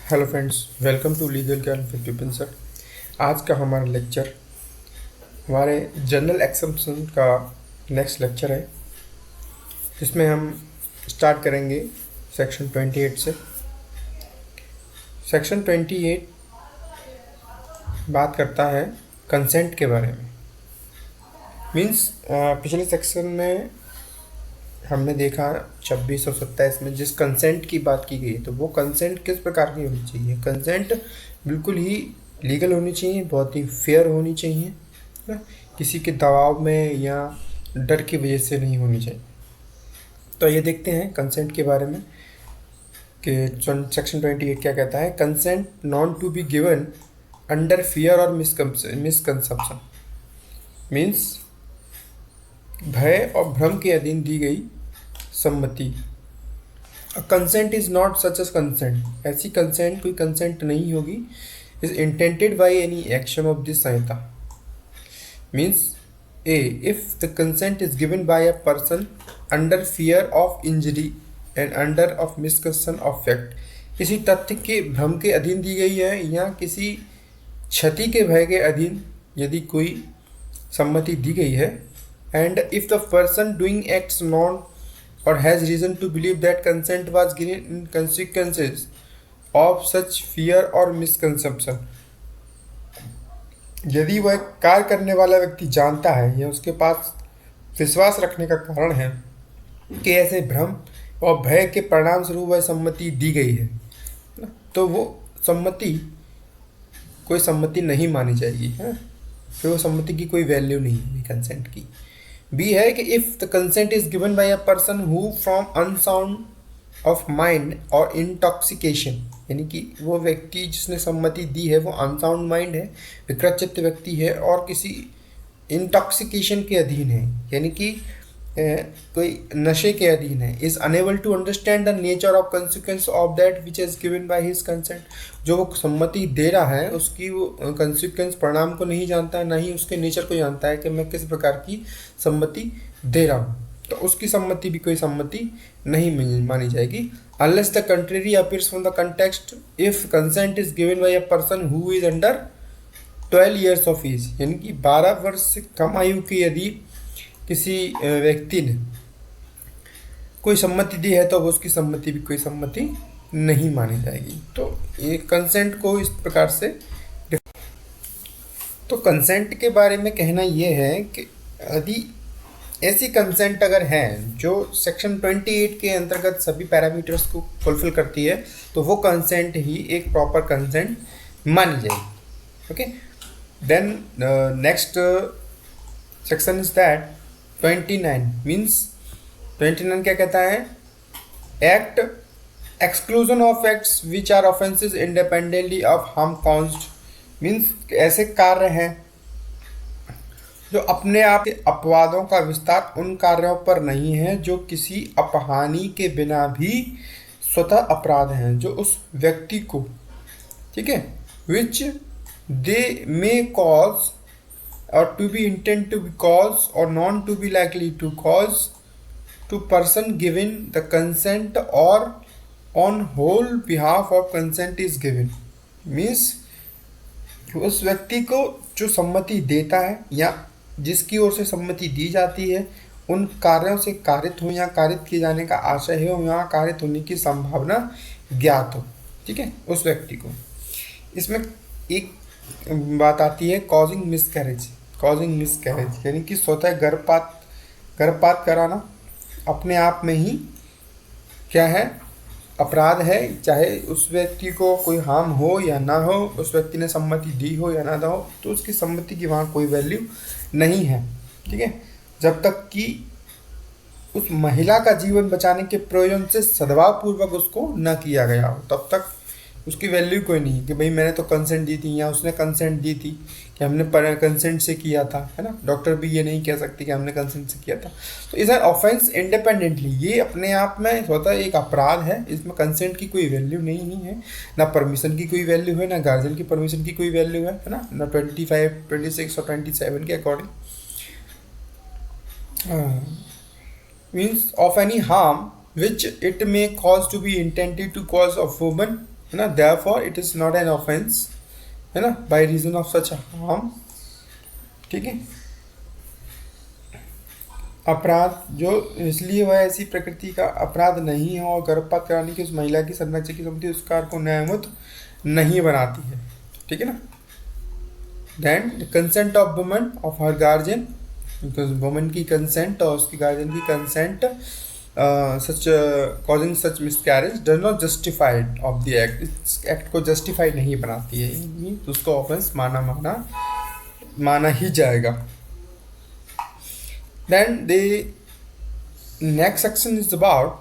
Hello friends, welcome to legal Gyan with Vipin sir. आज का हमारा लेक्चर हमारे जनरल एक्सेप्शन का नेक्स्ट लेक्चर है, जिसमें हम स्टार्ट करेंगे सेक्शन 28 से। सेक्शन 28 बात करता है कंसेंट के बारे में। मीन्स पिछले सेक्शन में हमने देखा 26 और 27 में जिस कंसेंट की बात की गई, तो वो कंसेंट किस प्रकार की होनी चाहिए। कंसेंट बिल्कुल ही लीगल होनी चाहिए, बहुत ही फेयर होनी चाहिए ना, किसी के दबाव में या डर की वजह से नहीं होनी चाहिए। तो ये देखते हैं कंसेंट के बारे में कि सेक्शन 28 क्या कहता है। Consent not to be given under fear और मिसकंसेप्शन मीन्स भय और भ्रम के अधीन दी गई सम्मति। Consent is not such as consent, ऐसी कंसेंट कोई कंसेंट नहीं होगी। Is intended by any action of this Sanhita. Means A, if the consent is given by a person under fear of injury and under of misconception of fact, किसी तथ्य के भ्रम के अधीन दी गई है या किसी क्षति के भय के अधीन यदि कोई सम्मति दी गई है, and if the person doing acts known or has reason to believe that consent was given in consequences of such fear or misconception, यदि वह कार्य करने वाला व्यक्ति जानता है या उसके पास विश्वास रखने का कारण है कि ऐसे भ्रम और भय के परिणाम स्वरूप वह सम्मति दी गई है, तो वो सम्मति कोई सम्मति नहीं मानी जाएगी, है। फिर वो सम्मति की कोई वैल्यू नहीं है कंसेंट की। बी है कि if the consent is given by a person who from unsound of mind और इंटॉक्सिकेशन, यानी कि वो व्यक्ति जिसने सम्मति दी है वो अनसाउंड माइंड है, विकृत चित्त व्यक्ति है और किसी इंटॉक्सिकेशन के अधीन है, यानी कि कोई नशे के अधीन है। Is unable to understand the nature of consequence of that which is given by his consent, जो वो सम्मति दे रहा है उसकी वो कंसिक्वेंस परिणाम को नहीं जानता है, ना ही उसके नेचर को जानता है कि मैं किस प्रकार की सम्मति दे रहा हूँ, तो उसकी सम्मति भी कोई सम्मति नहीं मानी जाएगी। Unless the contrary appears from the context, if consent is given by a person who is under 12 years of age, यानी कि 12 वर्ष से कम आयु की यदि किसी व्यक्ति ने कोई सम्मति दी है तो वो उसकी सम्मति भी कोई सम्मति नहीं मानी जाएगी। तो ये कंसेंट को इस प्रकार से, तो कंसेंट के बारे में कहना ये है कि यदि ऐसी कंसेंट अगर है जो सेक्शन 28 के अंतर्गत सभी पैरामीटर्स को फुलफिल करती है, तो वो कंसेंट ही एक प्रॉपर कंसेंट मानी जाएगी। Okay, then next section is that 29 means 29 क्या कहता है। Act exclusion of acts which are offences independently of harm caused, means ऐसे कार्य हैं जो अपने आप के अपवादों का विस्तार उन कार्यों पर नहीं है जो किसी अपहानि के बिना भी स्वतः अपराध हैं, जो उस व्यक्ति को, ठीक है, which they may cause or to be intent to be cause or non to be likely to cause to person given the consent or on whole behalf of consent is given, means उस व्यक्ति को जो सम्मति देता है या जिसकी ओर से सम्मति दी जाती है उन कार्यों से कारित हो या कारित किए जाने का आशय हो या कारित होने की संभावना ज्ञात हो, ठीक है, उस व्यक्ति को। इसमें एक बात आती है कॉजिंग मिसकैरेज यानी कि स्वतः गर्भपात कराना अपने आप में ही क्या है, अपराध है, चाहे उस व्यक्ति को कोई हार्म हो या ना हो, उस व्यक्ति ने सम्मति दी हो या ना दी हो, तो उसकी सम्मति की वहाँ कोई वैल्यू नहीं है, ठीक है, जब तक कि उस महिला का जीवन बचाने के प्रयोजन से सद्भावपूर्वक उसको न किया गया हो, तब तक उसकी वैल्यू कोई नहीं कि भाई मैंने तो कंसेंट दी थी या उसने कंसेंट दी थी कि हमने कंसेंट से किया था, है ना। डॉक्टर भी ये नहीं कह सकते कि हमने कंसेंट से किया था। तो इज एन ऑफेंस इंडिपेंडेंटली, ये अपने आप में स्वतः एक अपराध है, इसमें कंसेंट की कोई वैल्यू नहीं है, ना परमिशन की कोई वैल्यू है, ना गार्जियन की परमिशन की कोई वैल्यू है ना, ना 25, 26 और 27 के according. Means of any harm which it may cause to be intended to cause of woman है ना, therefore it is not an offence, है ना, by reason of such harm. ठीक है, अपराध जो इसलिए वह ऐसी प्रकृति का अपराध नहीं है और गर्भपात कराने की उस महिला की संरक्षक की सम्मति उस कार्य को न्याययुत नहीं बनाती है। ठीक है ना। Then consent of woman of her guardian, woman की कंसेंट और उसकी गार्जियन की consent such causing such miscarriage does not justified of the act, इस एक्ट को जस्टिफाई नहीं बनाती है, तो उसको ऑफेंस माना ही जाएगा। Then the next section is about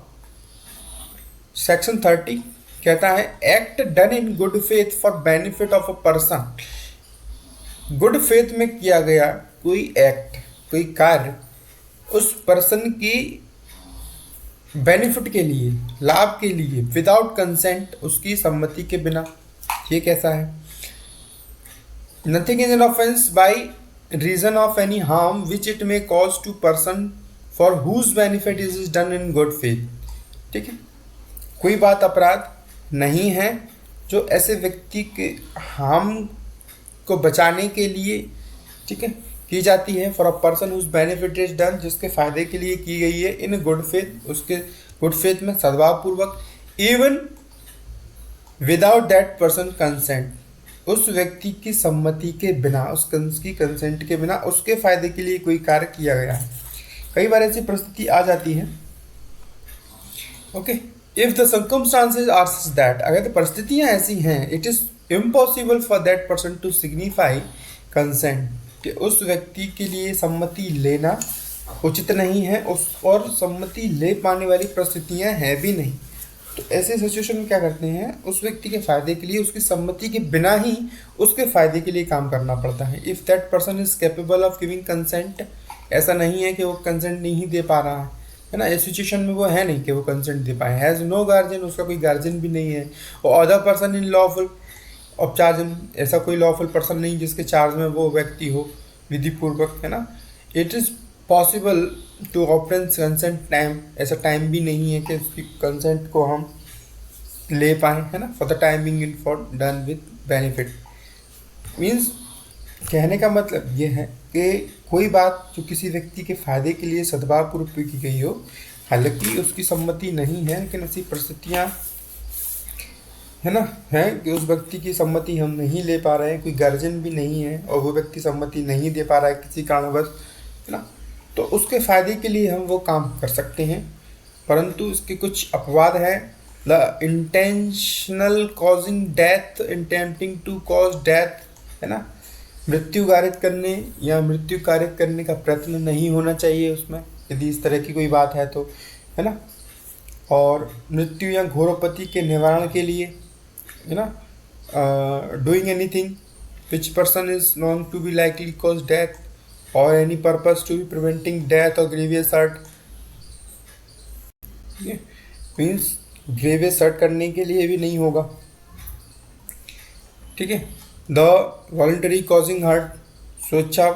section 30, कहता है act done in good faith for benefit of a person. Good faith में किया गया कोई एक्ट, कोई कार्य उस पर्सन की बेनिफिट के लिए, लाभ के लिए, विदाउट कंसेंट, उसकी सम्मति के बिना, ये कैसा है? Nothing is an offence by reason of any harm which it may cause to person for whose benefit is done in good faith. ठीक है, कोई बात अपराध नहीं है जो ऐसे व्यक्ति के हार्म को बचाने के लिए, ठीक है, की जाती है, for a person whose benefit is done, जिसके फायदे के लिए की गई है, इन गुड फेथ, उसके गुड फेथ में सद्भाव पूर्वक, even without that person consent, उस व्यक्ति की सम्मति के बिना, उसकी कंसेंट के बिना उसके फायदे के लिए कोई कार्य किया गया है। कई बार ऐसी परिस्थिति आ जाती है। Okay, if the circumstances are such that, अगर तो परिस्थितियां ऐसी हैं, it is impossible for that person to signify consent, कि उस व्यक्ति के लिए सम्मति लेना उचित नहीं है, और सम्मति ले पाने वाली परिस्थितियां हैं भी नहीं, तो ऐसे सिचुएशन में क्या करते हैं, उस व्यक्ति के फायदे के लिए, उसकी सम्मति के बिना ही उसके फायदे के लिए काम करना पड़ता है। If that person is capable of giving consent, ऐसा नहीं है कि वो कंसेंट नहीं दे पा रहा है ना, इस सिचुएशन में वो है नहीं कि वो कंसेंट दे पाए, हैज़ नो गार्जियन, उसका कोई गार्जियन भी नहीं है, और other person in lawful of charge, ऐसा कोई लॉफुल पर्सन नहीं जिसके चार्ज में वो व्यक्ति हो विधिपूर्वक, है ना। It is possible to obtain consent time, ऐसा टाइम भी नहीं है कि उसकी कंसेंट को हम ले पाएँ, है ना, for the timing in for done with benefit. Means कहने का मतलब ये है कि कोई बात जो किसी व्यक्ति के फायदे के लिए सद्भावपूर्वक की गई हो, हालांकि उसकी सम्मति नहीं है, लेकिन ऐसी परिस्थितियाँ है ना, है कि उस व्यक्ति की सम्मति हम नहीं ले पा रहे हैं, कोई गार्जियन भी नहीं है और वो व्यक्ति सम्मति नहीं दे पा रहा है किसी कारणवश, है ना, तो उसके फायदे के लिए हम वो काम कर सकते हैं, परंतु इसके कुछ अपवाद हैं। The intentional causing death, attempting to cause death, है ना, मृत्यु कारित करने या मृत्यु कारित करने का प्रयत्न नहीं होना चाहिए उसमें, यदि इस तरह की कोई बात है तो, है ना, और मृत्यु या घोरोपति के निवारण के लिए, है ना, doing anything which person is known to be likely cause death और any purpose to be preventing death और grievous hurt, means grievous hurt करने के लिए भी नहीं होगा। ठीक है, द वॉलंटरी कॉजिंग हर्ट, स्वेच्छा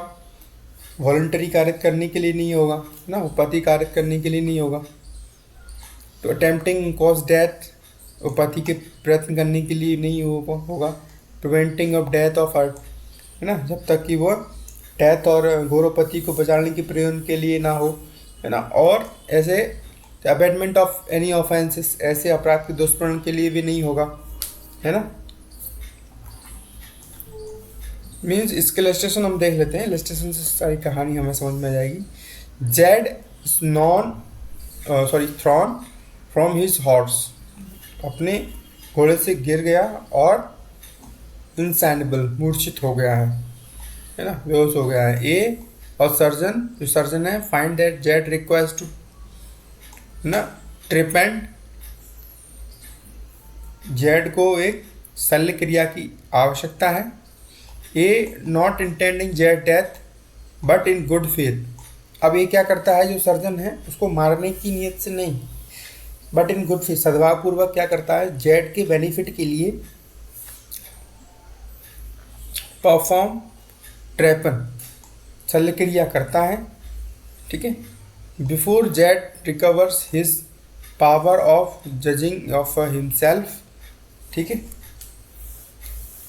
वॉलंटरी कार्य करने के लिए नहीं होगा, है ना, उपपत्ति कार्य करने के लिए नहीं होगा। तो अटेम्प्टिंग कॉज डेथ, उपपत्ति के प्रयत्न करने के लिए नहीं होगा। Preventing of death of hurt, है ना, जब तक कि वो डेथ और घोरोपति को बचाने के प्रयोजन के लिए ना हो, है ना, और ऐसे अबेटमेंट ऑफ एनी ऑफेंसेस, ऐसे अपराध के दुष्प्रण के लिए भी नहीं होगा, है ना। मीन्स इसके इलस्ट्रेशन हम देख लेते हैं, इलस्ट्रेशन से सारी कहानी हमें समझ में आ जाएगी। Z thrown from his horse, अपने घोड़े से गिर गया और इंसैनेबल, मूर्छित हो गया है ना, बेहोश हो गया है। ए और सर्जन, जो सर्जन है, find that Z requires to, ना, ट्रीटमेंट, जेड को एक शल्य क्रिया की आवश्यकता है। A not intending Z death but in good faith, अब ये क्या करता है, जो सर्जन है उसको मारने की नीयत से नहीं, बट इन गुड फेथ, सद्भावपूर्वक क्या करता है, जेड के बेनिफिट के लिए परफॉर्म ट्रेपन, शल्य क्रिया करता है। ठीक है, before Z recovers his power of judging of himself, ठीक है,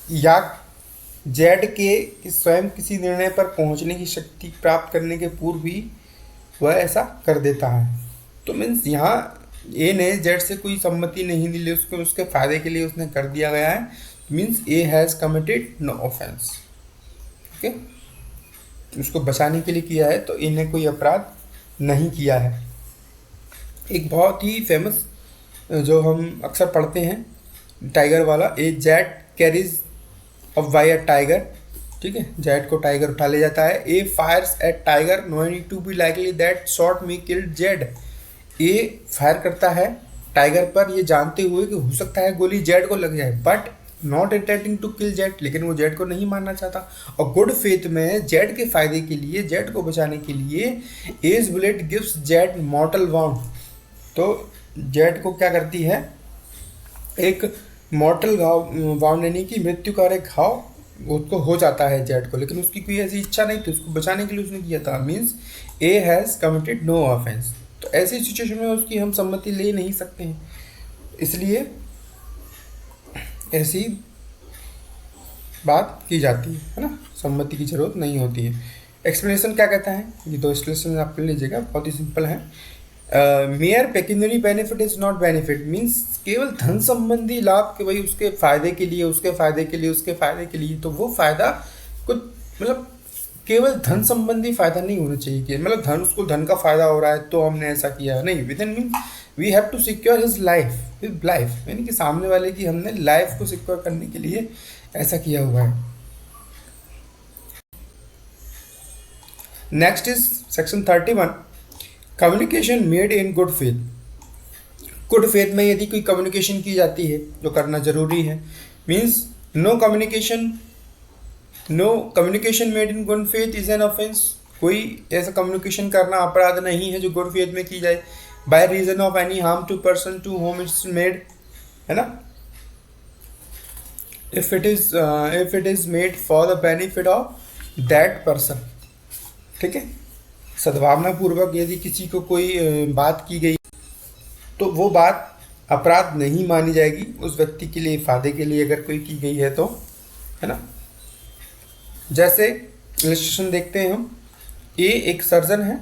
या जेड के कि स्वयं किसी निर्णय पर पहुंचने की शक्ति प्राप्त करने के पूर्व भी वह ऐसा कर देता है। तो मीन्स यहाँ ए ने जेड से कोई सम्मति नहीं ली, उसको उसके फायदे के लिए उसने कर दिया गया है, means A has committed no offence. Okay, उसको बचाने के लिए किया है, तो ए ने कोई अपराध नहीं किया है। एक बहुत ही फेमस जो हम अक्सर पढ़ते हैं टाइगर वाला, A Z carries off by a tiger, ठीक है, जेड को टाइगर उठा ले जाता है। A fires at tiger knowing to be likely that shot may killed Z. A fire करता है टाइगर पर ये जानते हुए कि हो सकता है गोली जेड को लग जाए, but not intending to kill Z, लेकिन वो जेड को नहीं मारना चाहता। और गुड फेथ में जेड के फायदे के लिए, जेड को बचाने के लिए, as bullet gives Z mortal wound. तो जेड को क्या करती है, एक मॉर्टल घाव वाउंड यानी कि मृत्युकारक घाव उसको हो जाता है जेड को, लेकिन उसकी कोई ऐसी इच्छा नहीं थी, उसको बचाने के लिए उसने किया था। Means A has committed no offence. तो ऐसी सिचुएशन में उसकी हम सम्मति ले नहीं सकते हैं, इसलिए ऐसी बात की जाती है ना, सम्मति की जरूरत नहीं होती है। एक्सप्लेनेशन क्या कहता है, ये दो एक्सप्लेनेशन आप ले लीजिएगा, बहुत ही सिंपल है। Mayor pecuniary benefit is not benefit, means केवल धन संबंधी लाभ के भाई उसके फायदे के लिए, उसके फायदे के लिए, उसके फायदे के लिए, तो वो फायदा कुछ मतलब केवल धन संबंधी फायदा नहीं होना चाहिए कि मतलब धन, उसको धन का फायदा हो रहा है तो हमने ऐसा किया, नहीं। Within mean we have to secure his life, with life यानी कि सामने वाले की हमने लाइफ को सिक्योर करने के लिए ऐसा किया हुआ है। Next is section 31, communication made in good faith. Good faith में यदि कोई कम्युनिकेशन की जाती है जो करना जरूरी है, means no communication made in good faith is an offence. कोई ऐसा कम्युनिकेशन करना अपराध नहीं है जो गुड फेथ में की जाए, by reason of any harm to person to whom it's made, है ना। If it is made for the benefit of that person, ठीक है, सद्भावना पूर्वक यदि किसी को कोई बात की गई तो वो बात अपराध नहीं मानी जाएगी उस व्यक्ति के लिए, फायदे के लिए अगर कोई की गई है तो, है ना। जैसे इलस्ट्रेशन देखते हैं हम, ए एक सर्जन है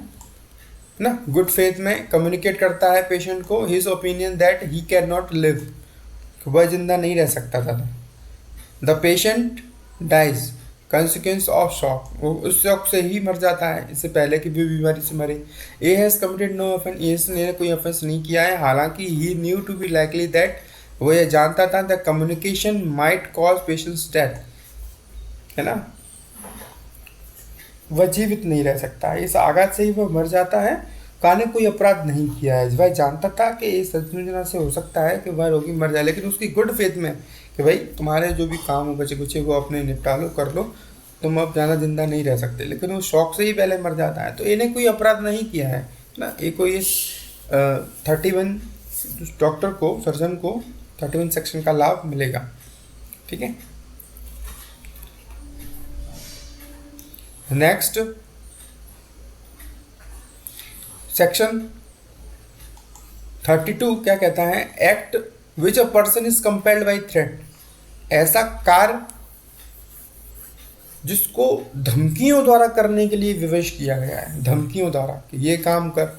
ना, गुड फेथ में कम्युनिकेट करता है पेशेंट को his opinion that he can not live, वह जिंदा नहीं रह सकता था। The patient dies consequence of shock, वो उस शॉक से ही मर जाता है, इससे पहले कि भी बीमारी से मरे। A has committed no offence, ने कोई ऑफेंस नहीं किया है, हालांकि he knew to be likely that, वो ये जानता था the communication might cause patient's death, है ना, वह जीवित नहीं रह सकता है, इस आघात से ही वह मर जाता है। काने कोई अपराध नहीं किया है, वह जानता था कि इस संयोजना से हो सकता है कि वह रोगी मर जाए, लेकिन उसकी गुड फेथ में कि भाई तुम्हारे जो भी काम हो बचे कुचे वो अपने निपटा लो, कर लो, तुम अब ज़्यादा जिंदा नहीं रह सकते, लेकिन वो शौक से ही पहले मर जाता है। तो इन्हें कोई अपराध नहीं किया है ना, ये कोई इस 31 डॉक्टर को, सर्जन को 31 सेक्शन का लाभ मिलेगा, ठीक है। नेक्स्ट सेक्शन 32 क्या कहता है, act which a person is compelled by threat, ऐसा कार्य जिसको धमकियों द्वारा करने के लिए विवश किया गया है, धमकियों द्वारा कि ये काम कर,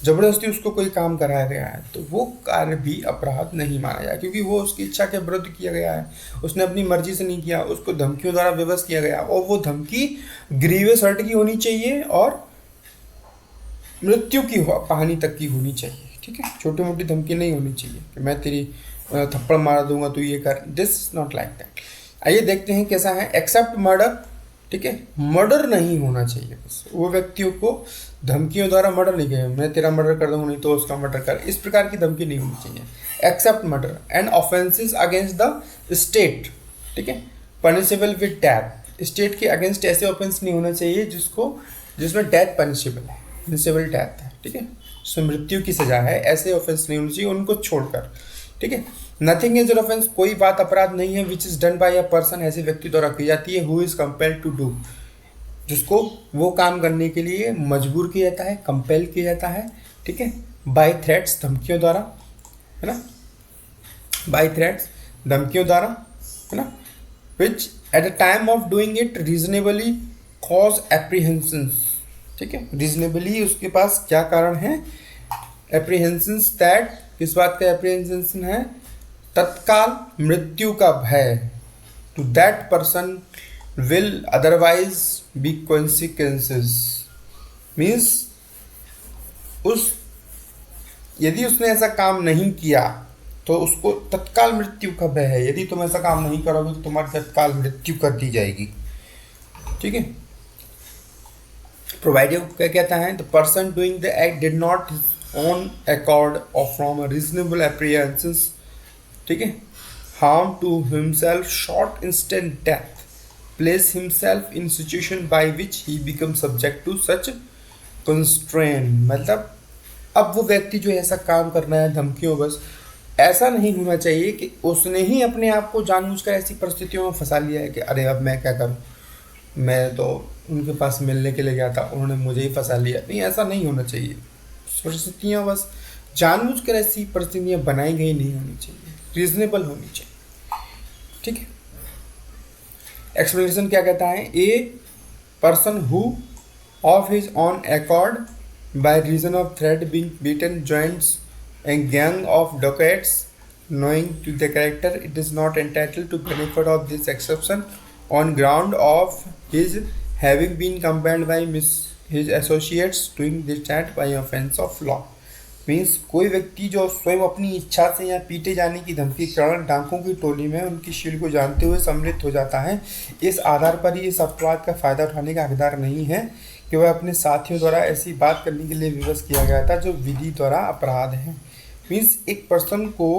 जबरदस्ती उसको कोई काम कराया गया है, तो वो कार्य भी अपराध नहीं माना जाए, क्योंकि वो उसकी इच्छा के विरुद्ध किया गया है, उसने अपनी मर्जी से नहीं किया, उसको धमकियों द्वारा विवश किया गया, और वो धमकी ग्रीवियस हर्ट की होनी चाहिए और मृत्यु की कहानी तक की होनी चाहिए, ठीक है। छोटी मोटी धमकी नहीं होनी चाहिए कि मैं तेरी थप्पड़ मार दूंगा तो ये कर, दिस नॉट लाइक दैट। आइए देखते हैं कैसा है, एक्सेप्ट मर्डर, ठीक है, मर्डर नहीं होना चाहिए, बस वो व्यक्तियों को धमकियों द्वारा मर्डर नहीं किया, मैं तेरा मर्डर कर दूंगा नहीं तो उसका मर्डर कर, इस प्रकार की धमकी नहीं होनी चाहिए। Except murder and offences against the state, ठीक है, पनिशेबल विद डेथ, स्टेट के अगेंस्ट ऐसे ऑफेंस नहीं होना चाहिए जिसमें डेथ पनिशेबल है, पनिशेबल डेथ है, ठीक है, उसमें मृत्यु की सजा है, ऐसे ऑफेंस नहीं होनी चाहिए उनको छोड़कर, ठीक है। नथिंग इज एन ऑफेंस, कोई बात अपराध नहीं है, which is done by a person, ऐसे व्यक्ति द्वारा की जाती है, who is compelled to do, जिसको वो काम करने के लिए मजबूर किया जाता है, कंपेल किया जाता है, ठीक है, बाय थ्रेट्स, धमकियों द्वारा, है ना, बाय थ्रेट्स, धमकियों द्वारा, है ना, which at the time of doing it reasonably cause apprehensions, ठीक है, रीजनेबली उसके पास क्या कारण है, एप्रीहेंशंस दैट, किस बात का एप्रीहेंशन है, तत्काल मृत्यु का भय, to that person will otherwise be consequences, means उस, यदि उसने ऐसा काम नहीं किया तो उसको तत्काल मृत्यु का भय है, यदि तुम ऐसा काम नहीं करोगे तो तुम्हारी तत्काल मृत्यु कर दी जाएगी, ठीक है। प्रोवाइडेड क्या कहता है, the person doing the act did not on accord और फ्रॉम अ रीजनेबल एप्रीहेंशंस, ठीक है, harm to himself short instant death, place himself in situation by which he becomes subject to such constraint, मतलब अब वो व्यक्ति जो ऐसा काम करना है धमकियों, बस ऐसा नहीं होना चाहिए कि उसने ही अपने आप को जानबूझकर ऐसी परिस्थितियों में फंसा लिया है कि अरे अब मैं क्या करूं, मैं तो उनके पास मिलने के लिए गया था, उन्होंने मुझे ही फंसा लिया, नहीं, ऐसा नहीं होना चाहिए। परिस्थितियाँ बस जानबूझकर ऐसी परिस्थितियाँ बनाई गई नहीं होनी चाहिए, रीजनेबल होनी चाहिए, ठीक है। एक्सप्लेनेशन क्या कहता है, a person who of his own accord by reason of threat being beaten joins a gang of dacoits knowing to the character it is not entitled to benefit of this exception on ground of his having been compelled by his associates doing this act by offense of law, means कोई व्यक्ति जो स्वयं अपनी इच्छा से या पीटे जाने की धमकी के कारण डाकुओं की टोली में उनकी शील को जानते हुए सम्मिलित हो जाता है, इस आधार पर ही इस अपवाद का फायदा उठाने का हकदार नहीं है कि वह अपने साथियों द्वारा ऐसी बात करने के लिए विवश किया गया था जो विधि द्वारा अपराध है। मीन्स एक पर्सन को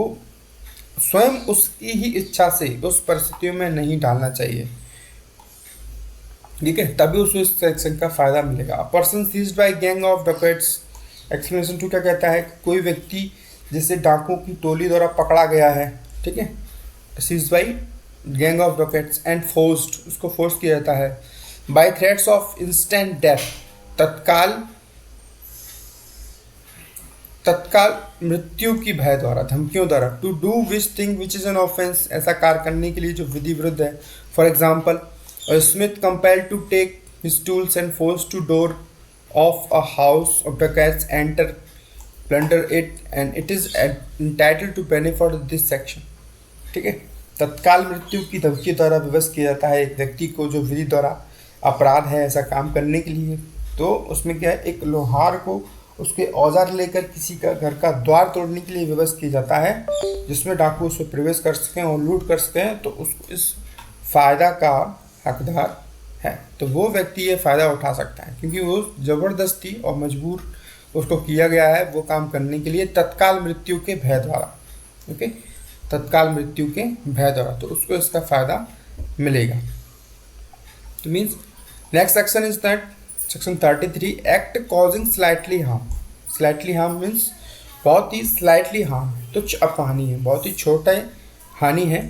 स्वयं उसकी ही इच्छा से उस परिस्थितियों में नहीं डालना चाहिए, ठीक है, तभी उसको इस सेक्शन का फायदा मिलेगा। Person seized by gang of dacoits, explanation 2 क्या कहता है, कोई व्यक्ति जिसे डाकुओं की टोली द्वारा पकड़ा गया है, ठीक है, seized by gang of dacoits and forced, उसको फोर्स किया जाता है, by threats of instant death, तत्काल मृत्यु की भय द्वारा, धमकियों द्वारा, to do which thing which is an offence, ऐसा कार्य करने के लिए जो विधि विरुद्ध है। For example, Smith compelled to take his tools and force to door of a house of the cats enter plunder it and it is entitled to benefit of this section, ठीक है। तत्काल मृत्यु की धमकी द्वारा विवश किया जाता है एक व्यक्ति को जो विधि द्वारा अपराध है ऐसा काम करने के लिए, तो उसमें क्या है, एक लोहार को उसके औजार लेकर किसी का घर का द्वार तोड़ने के लिए विवश किया जाता है जिसमें डाकू उसमें प्रवेश कर सकें और लूट कर सकें, तो उसको इस फायदा का हकदार है, तो वो व्यक्ति ये फ़ायदा उठा सकता है क्योंकि वो ज़बरदस्ती और मजबूर उसको किया गया है वो काम करने के लिए तत्काल मृत्यु के भय द्वारा, ओके, तत्काल मृत्यु के भय द्वारा, तो उसको इसका फ़ायदा मिलेगा। तो means next section is that section 33, act causing slightly harm. Slightly harm means बहुत ही स्लाइटली हार्म, तुच्छ अपहानि है, बहुत ही छोटा हानि है,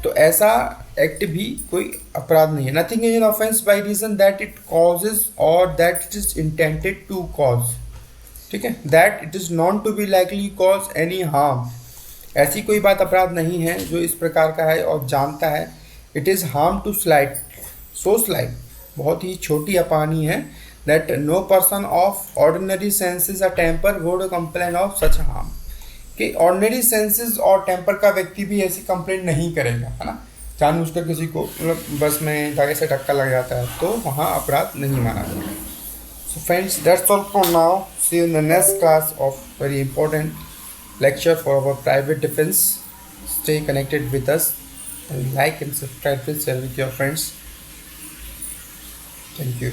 तो ऐसा एक्ट भी कोई अपराध नहीं है। Nothing is an offence by reason that it causes और that it is intended to cause, ठीक है, that it is known to be likely cause any harm, ऐसी कोई बात अपराध नहीं है जो इस प्रकार का है और जानता है it is harm to slight, so slight, बहुत ही छोटी अपहानि है, that no person of ordinary senses a temper would complain of such harm, कि ऑर्डिनरी सेंसेस और टेम्पर का व्यक्ति भी ऐसी कंप्लेंट नहीं करेगा, है ना, जानबूझकर किसी को मतलब बस में धागे से धक्का लग जाता है तो वहाँ अपराध नहीं माना जाएगा। So friends, that's all for now, see you in the next class of very important lecture for our private defense. Stay connected with us and like and subscribe, please share with your friends. Thank you.